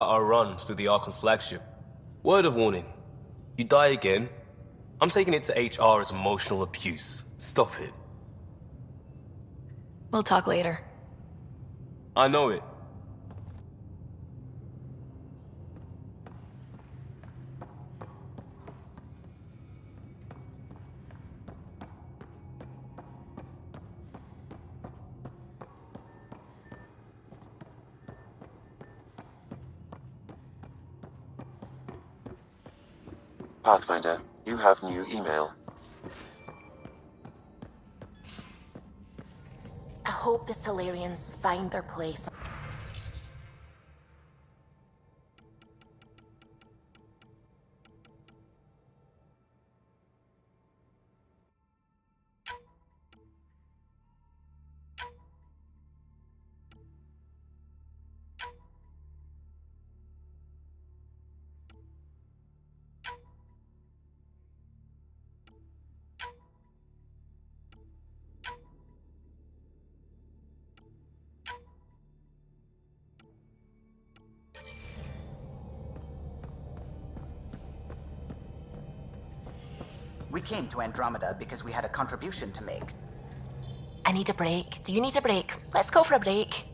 Our run through the Archon's flagship. Word of warning. You die again, I'm taking it to HR as emotional abuse. Stop it. We'll talk later. I know it. Pathfinder, you have new email. I hope the Solarians find their place. We came to Andromeda because we had a contribution to make. I need a break. Do you need a break? Let's go for a break.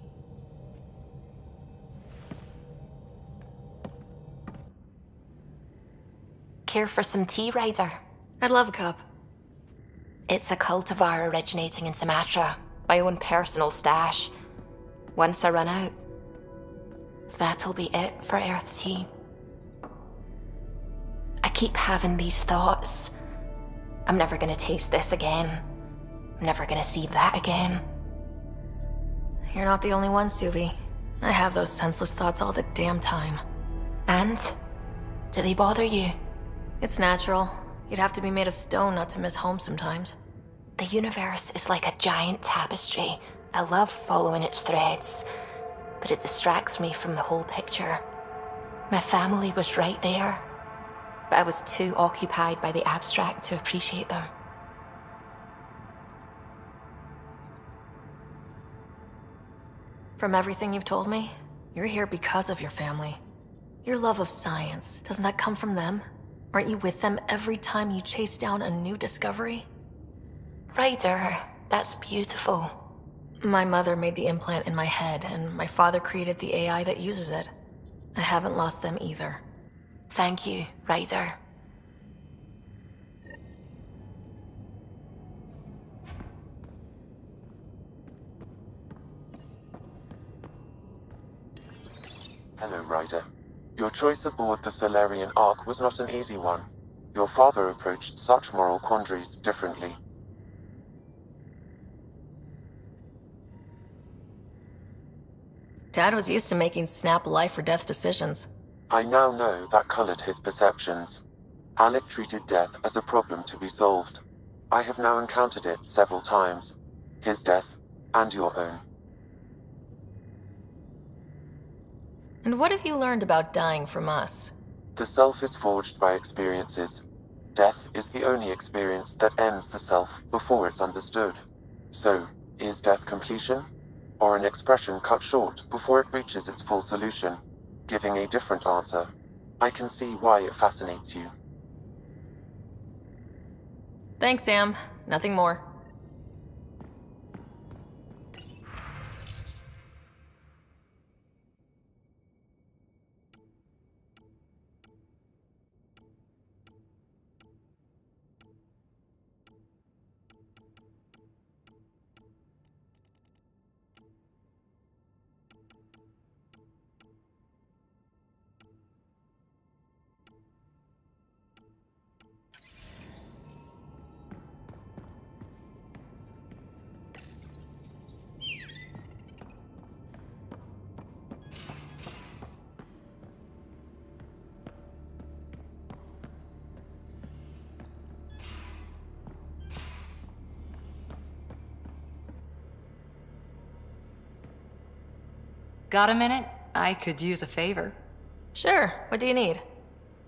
Care for some tea, Ryder? I'd love a cup. It's a cultivar originating in Sumatra. My own personal stash. Once I run out, that'll be it for Earth tea. I keep having these thoughts. I'm never gonna taste this again. I'm never gonna see that again. You're not the only one, Suvi. I have those senseless thoughts all the damn time. And? Do they bother you? It's natural. You'd have to be made of stone not to miss home sometimes. The universe is like a giant tapestry. I love following its threads, but it distracts me from the whole picture. My family was right there, but I was too occupied by the abstract to appreciate them. From everything you've told me, you're here because of your family. Your love of science, doesn't that come from them? Aren't you with them every time you chase down a new discovery? Ryder, that's beautiful. My mother made the implant in my head, and my father created the AI that uses it. I haven't lost them either. Thank you, Ryder. Hello, Ryder. Your choice aboard the Solarian Ark was not an easy one. Your father approached such moral quandaries differently. Dad was used to making snap life or death decisions. I now know that colored his perceptions. Alec treated death as a problem to be solved. I have now encountered it several times. His death, and your own. And what have you learned about dying from us? The self is forged by experiences. Death is the only experience that ends the self before it's understood. So, is death completion? Or an expression cut short before it reaches its full solution, giving a different answer? I can see why it fascinates you. Thanks, Sam. Nothing more. Got a minute? I could use a favor. Sure, what do you need?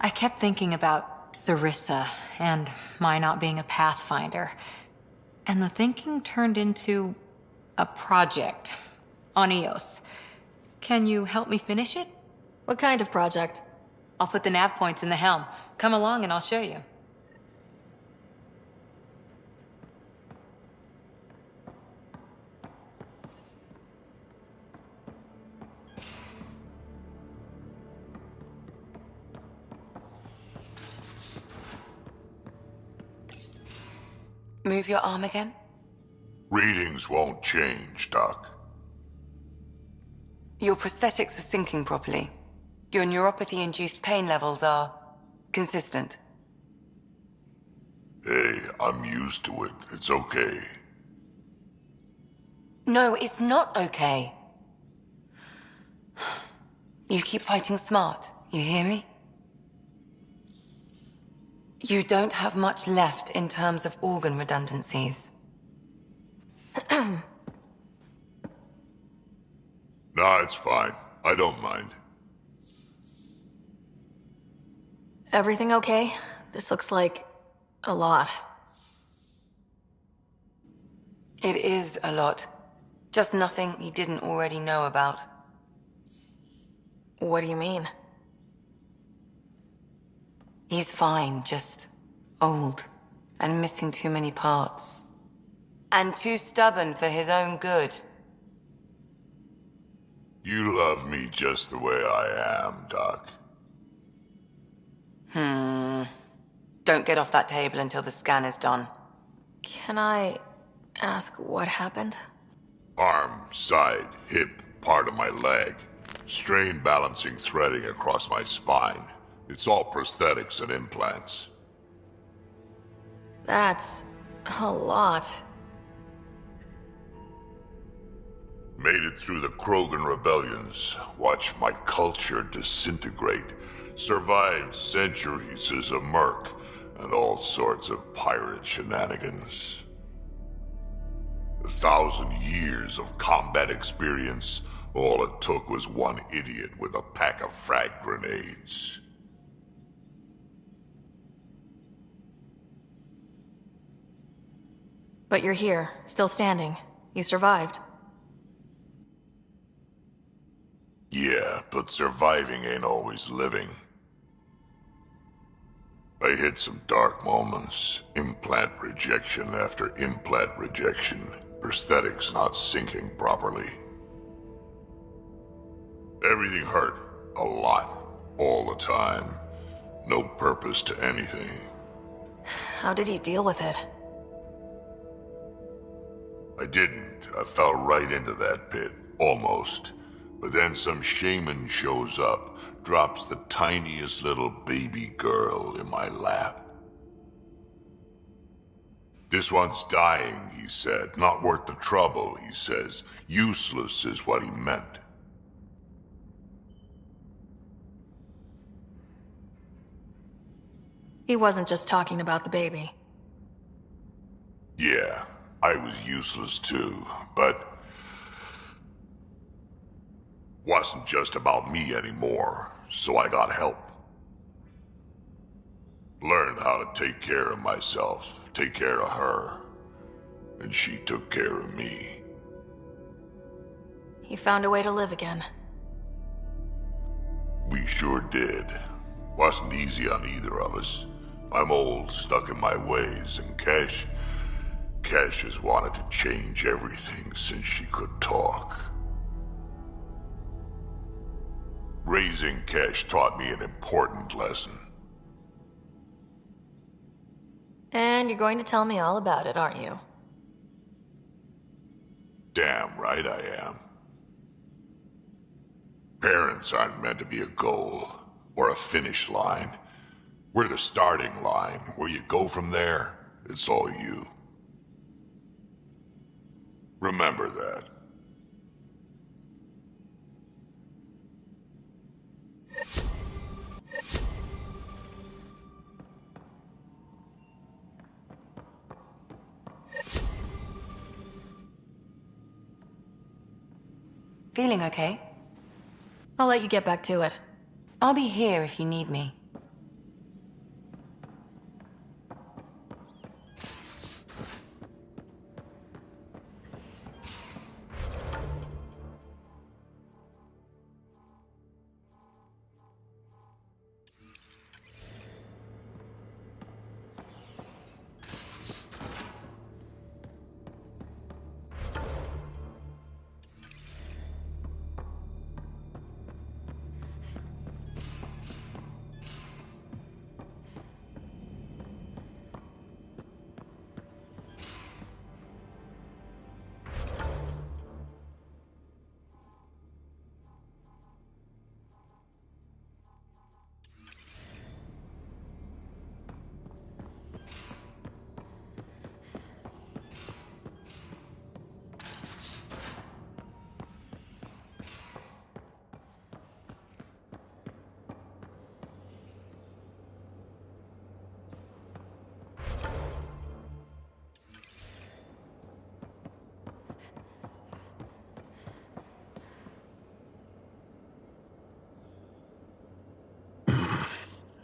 I kept thinking about Sarissa and my not being a Pathfinder. And the thinking turned into a project on Eos. Can you help me finish it? What kind of project? I'll put the nav points in the helm. Come along and I'll show you. Move your arm again? Readings won't change, Doc. Your prosthetics are syncing properly. Your neuropathy-induced pain levels are consistent. Hey, I'm used to it. It's okay. No, it's not okay. You keep fighting smart, you hear me? You don't have much left in terms of organ redundancies. Nah, it's fine. I don't mind. Everything okay? This looks like a lot. It is a lot. Just nothing you didn't already know about. What do you mean? He's fine, just old and missing too many parts. And too stubborn for his own good. You love me just the way I am, Doc. Don't get off that table until the scan is done. Can I ask what happened? Arm, side, hip, part of my leg. Strain balancing threading across my spine. It's all prosthetics and implants. That's a lot. Made it through the Krogan rebellions. Watched my culture disintegrate. Survived centuries as a merc. And all sorts of pirate shenanigans. 1,000 years of combat experience. All it took was one idiot with a pack of frag grenades. But you're here, still standing. You survived. Yeah, but surviving ain't always living. I hit some dark moments. Implant rejection after implant rejection. Prosthetics not syncing properly. Everything hurt. A lot. All the time. No purpose to anything. How did you deal with it? I didn't. I fell right into that pit. Almost. But then some shaman shows up, drops the tiniest little baby girl in my lap. This one's dying, he said. Not worth the trouble, he says. Useless is what he meant. He wasn't just talking about the baby. Yeah, I was useless too, but wasn't just about me anymore, so I got help. Learned how to take care of myself, take care of her, and she took care of me. He found a way to live again. We sure did. Wasn't easy on either of us. I'm old, stuck in my ways, and Cash has wanted to change everything since she could talk. Raising Cash taught me an important lesson. And you're going to tell me all about it, aren't you? Damn right I am. Parents aren't meant to be a goal, or a finish line. We're the starting line. Where you go from there, it's all you. Remember that. Feeling okay? I'll let you get back to it. I'll be here if you need me.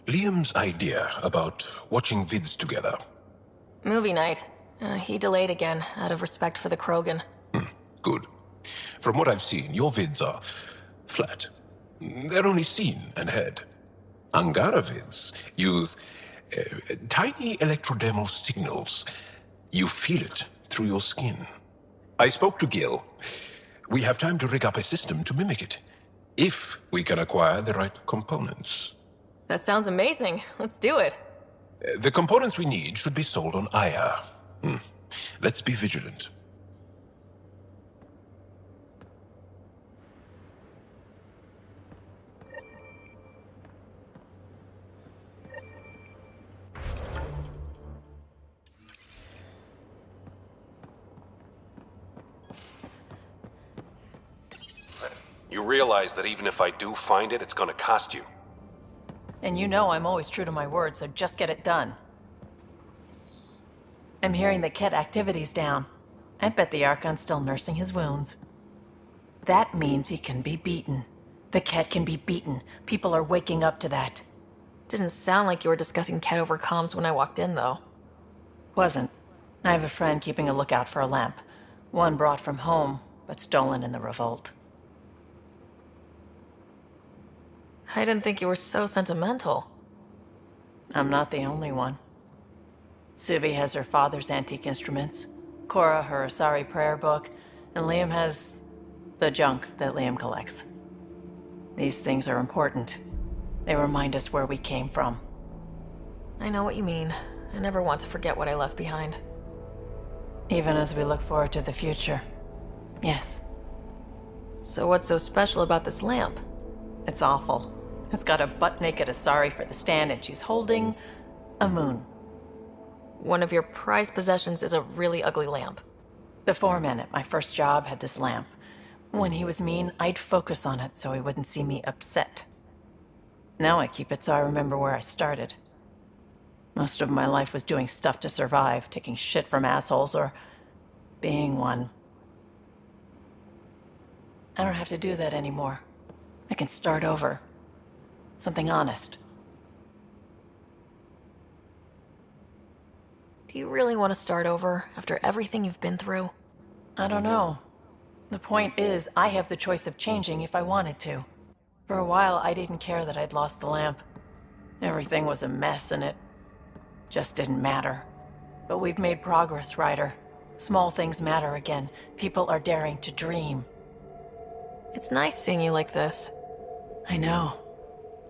Liam's idea about watching vids together. Movie night. He delayed again, out of respect for the Krogan. Good. From what I've seen, your vids are flat. They're only seen and heard. Angara vids use tiny electrodermal signals. You feel it through your skin. I spoke to Gil. We have time to rig up a system to mimic it, if we can acquire the right components. That sounds amazing. Let's do it. The components we need should be sold on Aya. Let's be vigilant. You realize that even if I do find it, it's gonna cost you. And you know I'm always true to my word, so just get it done. I'm hearing the Ket activity's down. I bet the Archon's still nursing his wounds. That means he can be beaten. The Ket can be beaten. People are waking up to that. Didn't sound like you were discussing Ket over comms when I walked in, though. Wasn't. I have a friend keeping a lookout for a lamp. One brought from home, but stolen in the revolt. I didn't think you were so sentimental. I'm not the only one. Suvi has her father's antique instruments, Cora her Asari prayer book, and Liam has the junk that Liam collects. These things are important. They remind us where we came from. I know what you mean. I never want to forget what I left behind. Even as we look forward to the future. Yes. So what's so special about this lamp? It's awful. It's got a butt-naked Asari for the stand, and she's holding a moon. One of your prized possessions is a really ugly lamp. The foreman at my first job had this lamp. When he was mean, I'd focus on it so he wouldn't see me upset. Now I keep it so I remember where I started. Most of my life was doing stuff to survive, taking shit from assholes or being one. I don't have to do that anymore. I can start over. Something honest. Do you really want to start over after everything you've been through? I don't know. The point is, I have the choice of changing if I wanted to. For a while, I didn't care that I'd lost the lamp. Everything was a mess and it just didn't matter. But we've made progress, Ryder. Small things matter again. People are daring to dream. It's nice seeing you like this. I know.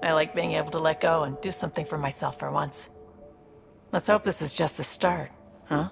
I like being able to let go and do something for myself for once. Let's hope this is just the start, huh?